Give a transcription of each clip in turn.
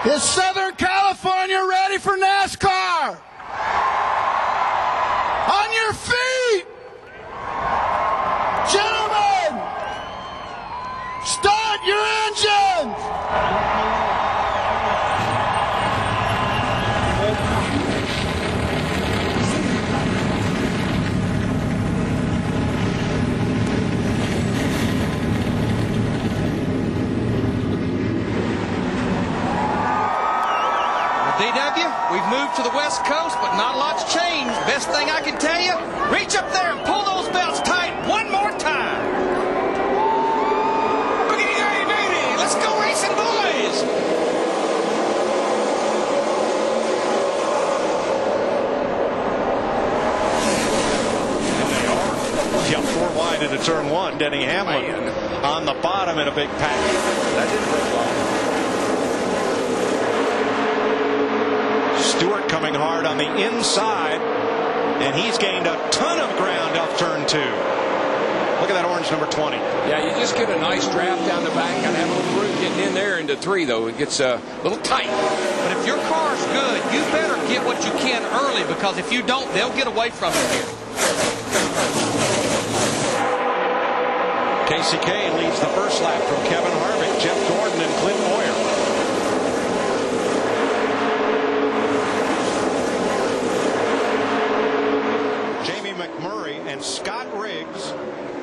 Is Southern California ready for NASCAR? On your feet! Gentlemen, start your engines! DW, we've moved to the West Coast, but not a lot's changed. Best thing I can tell you, reach up there and pull those belts tight one more time. Boogity, baby, let's go racing, boys. Yeah, 4 wide into turn 1. Denny Hamlin on the bottom in a big pack. That didn't take long. Stewart coming hard on the inside, and he's gained a ton of ground off turn 2. Look at that orange number 20. Yeah, you just get a nice draft down the back. Got to have a little room getting in there into 3, though. It gets a little tight. But if your car's good, you better get what you can early, because if you don't, they'll get away from you here. Casey Kane leads the first lap from Kevin Harvick, Jeff Gordon, and Clint Moyer. And Scott Riggs,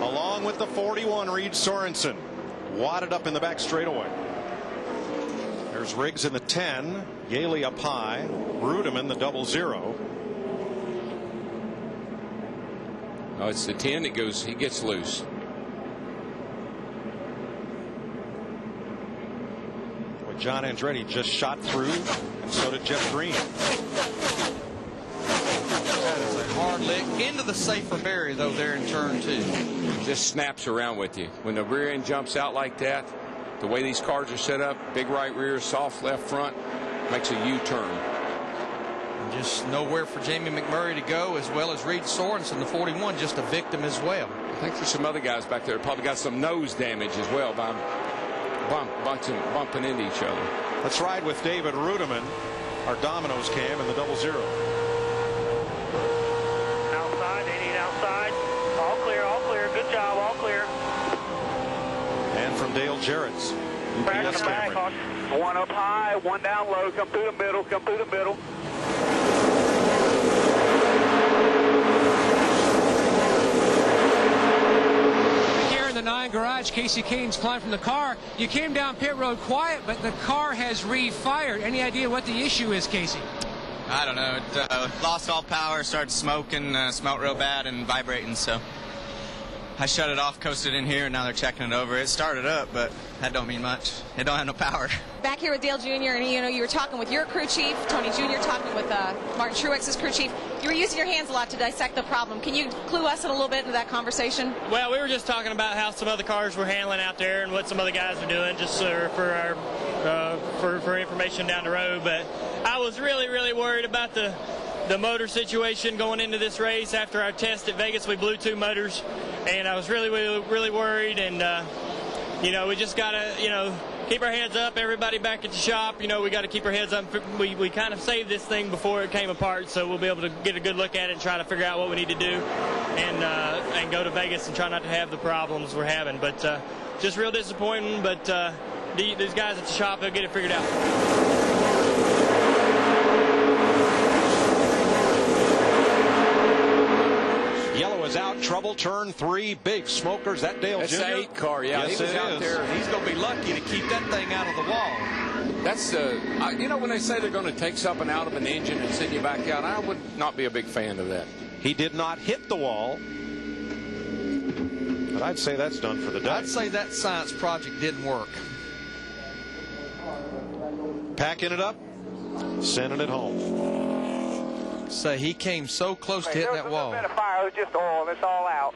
along with the 41 Reed Sorensen, wadded up in the back straightaway. There's Riggs in the 10, Yaley up high, Rudeman the 00. Oh, it's the 10 that goes, he gets loose. Well, John Andretti just shot through, and so did Jeff Green. Hard lick into the safer area, though, there in turn 2. Just snaps around with you. When the rear end jumps out like that, the way these cars are set up, big right rear, soft left front, makes a U-turn. Just nowhere for Jamie McMurray to go, as well as Reed Sorensen, the 41, just a victim as well. I think there's some other guys back there probably got some nose damage as well by bumping into each other. Let's ride with David Rudeman, our Domino's cam, in the 00. From Dale Jarrett's UPS camera. One up high, one down low. Come through the middle. Come through the middle. Here in the 9 garage, Casey Kane's climbed from the car. You came down pit road quiet, but the car has refired. Any idea what the issue is, Casey? I don't know. It lost all power, started smoking, smelled real bad and vibrating, so I shut it off, coasted in here, and now they're checking it over. It started up, but that don't mean much. It don't have no power. Back here with Dale Jr., and you were talking with your crew chief, Tony Jr., talking with Martin Truex's crew chief. You were using your hands a lot to dissect the problem. Can you clue us in a little bit into that conversation? Well, we were just talking about how some other cars were handling out there and what some other guys were doing, just for information down the road. But I was really, really worried about the motor situation going into this race. After our test at Vegas, we blew 2 motors, and I was really, really, really worried. And we just gotta, keep our heads up. Everybody back at the shop, we got to keep our heads up. We kind of saved this thing before it came apart, so we'll be able to get a good look at it and try to figure out what we need to do, and go to Vegas and try not to have the problems we're having. But just real disappointing. But these guys at the shop, they'll get it figured out. Yellow is out. Trouble turn 3. Big smokers. That Dale That's Jr. the 8 car. Yeah, yes, he was out is. there. He's going to be lucky to keep that thing out of the wall. That's when they say they're going to take something out of an engine and send you back out, I would not be a big fan of that. He did not hit the wall, but I'd say that's done for the day. I'd say that science project didn't work. Packing it up, sending it home. Say he came so close to hitting that wall. There was a bit of fire. It was just oil. It's all out.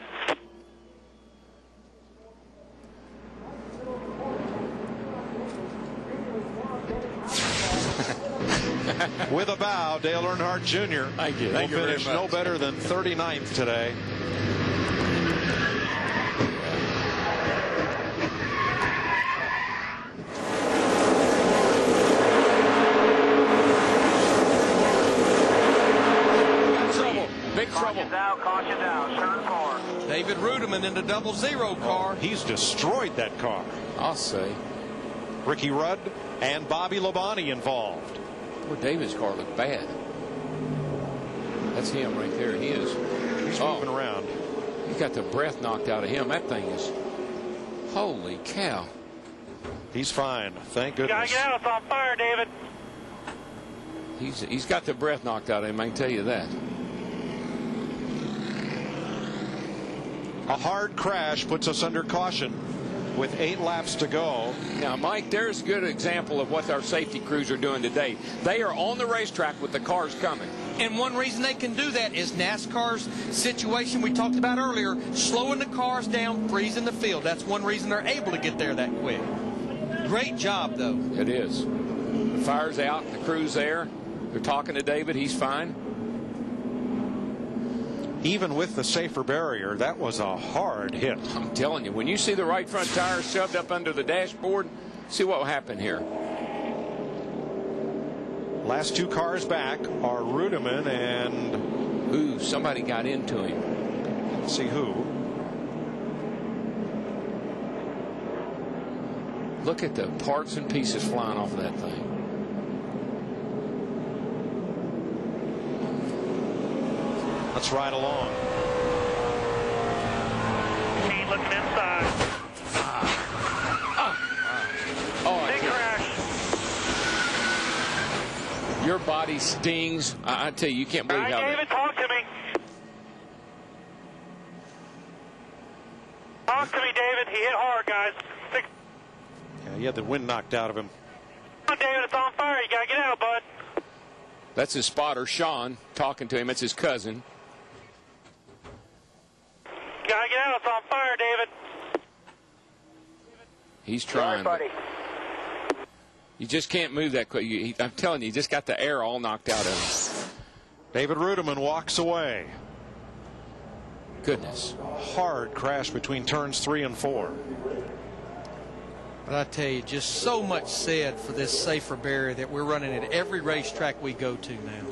With a bow, Dale Earnhardt Jr. Thank you. will Thank you very finish much. no better than 39th today. David Rudiman in the 00 car. He's destroyed that car. I'll say. Ricky Rudd and Bobby Labonte involved. Poor David's car looked bad. That's him right there. He is. He's moving around. He got the breath knocked out of him. That thing is. Holy cow. He's fine. Thank goodness. Gotta get out. It's on fire, David. He's got the breath knocked out of him. I can tell you that. A hard crash puts us under caution with 8 laps to go. Now, Mike, there's a good example of what our safety crews are doing today. They are on the racetrack with the cars coming. And one reason they can do that is NASCAR's situation we talked about earlier, slowing the cars down, freezing the field. That's one reason they're able to get there that quick. Great job, though. It is. The fire's out. The crew's there. They're talking to David. He's fine. Even with the safer barrier, that was a hard hit. I'm telling you, when you see the right front tire shoved up under the dashboard, see what will happen here. Last 2 cars back are Rudiman and... Ooh, somebody got into him. Let's see who. Look at the parts and pieces flying off of that thing. Let's ride along. Kane looking inside. Big crash. Your body stings. I tell you, you can't believe how. David, talk to me. Talk to me, David. He hit hard, guys. Yeah, he had the wind knocked out of him. Come on, David, it's on fire. You gotta get out, bud. That's his spotter, Sean, talking to him. It's his cousin. Gotta get out. It's on fire, David. He's trying. Sorry, buddy. You just can't move that quick. I'm telling you, you just got the air all knocked out of him. David Rudiman walks away. Goodness. Hard crash between turns 3 and 4. But I tell you, just so much said for this safer barrier that we're running at every racetrack we go to now.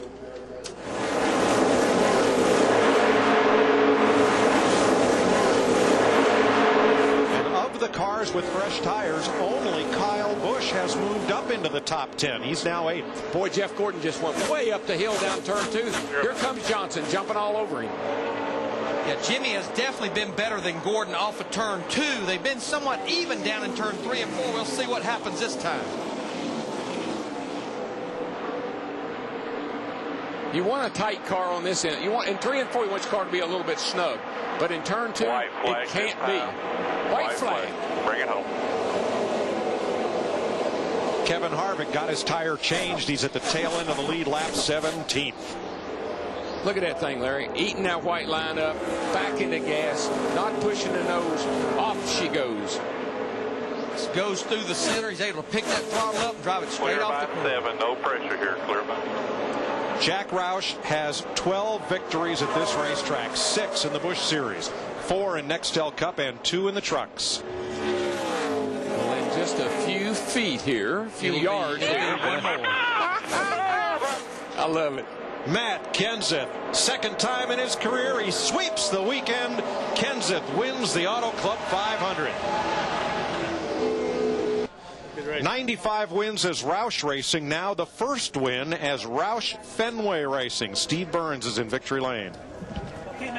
And of the cars with fresh tires, only Kyle Busch has moved up into the top 10. He's now 8th. Boy, Jeff Gordon just went way up the hill down turn 2. Here comes Johnson jumping all over him. Yeah, Jimmy has definitely been better than Gordon off of turn 2. They've been somewhat even down in turn 3 and 4. We'll see what happens this time. You want a tight car on this end. You want in 3 and 4, you want your car to be a little bit snug. But in turn 2, it can't be. White flag. Bring it home. Kevin Harvick got his tire changed. He's at the tail end of the lead, lap 17th. Look at that thing, Larry. Eating that white line up, back into gas, not pushing the nose. Off she goes. Goes through the center. He's able to pick that throttle up and drive it straight off the corner. 7, no pressure here. Clear by. Jack Roush has 12 victories at this racetrack, 6 in the Busch Series, 4 in Nextel Cup, and 2 in the trucks. Well, in just a few feet here, a few yards here. One more. I love it. Matt Kenseth, second time in his career, he sweeps the weekend. Kenseth wins the Auto Club 500. 95 wins as Roush Racing, now the first win as Roush Fenway Racing. Steve Burns is in victory lane. Okay,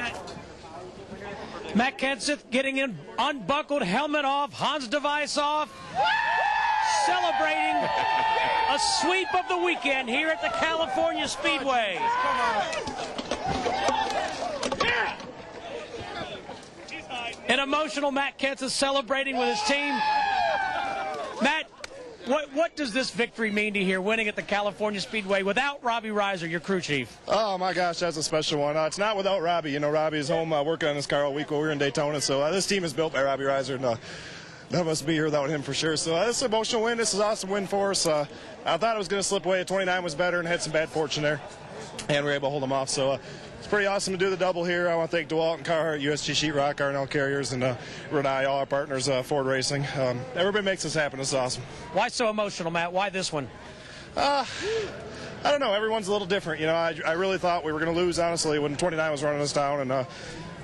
Matt Kenseth getting in, unbuckled, helmet off, Hans device off, celebrating a sweep of the weekend here at the California Speedway. An emotional Matt Kenseth celebrating with his team. Matt, what does this victory mean to you here, winning at the California Speedway without Robbie Reiser, your crew chief? Oh, my gosh, that's a special one. It's not without Robbie. You know, Robbie is home working on his car all week while we're in Daytona. So this team is built by Robbie Reiser, and that must be here without him for sure. So this is an emotional win. This is an awesome win for us. I thought it was going to slip away. 29 was better and had some bad fortune there, and we were able to hold them off. So it's pretty awesome to do the double here. I want to thank DeWalt and Carhartt, USG Sheetrock, R&L Carriers, and Renai, all our partners, Ford Racing. Everybody makes this happen. It's awesome. Why so emotional, Matt? Why this one? I don't know. Everyone's a little different. You know, I really thought we were going to lose, honestly, when 29 was running us down. And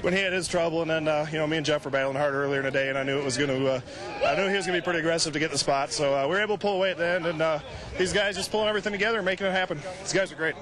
when he had his trouble, and then me and Jeff were battling hard earlier in the day, and I knew he was going to be pretty aggressive to get the spot. So we were able to pull away at the end, and these guys just pulling everything together and making it happen. These guys are great.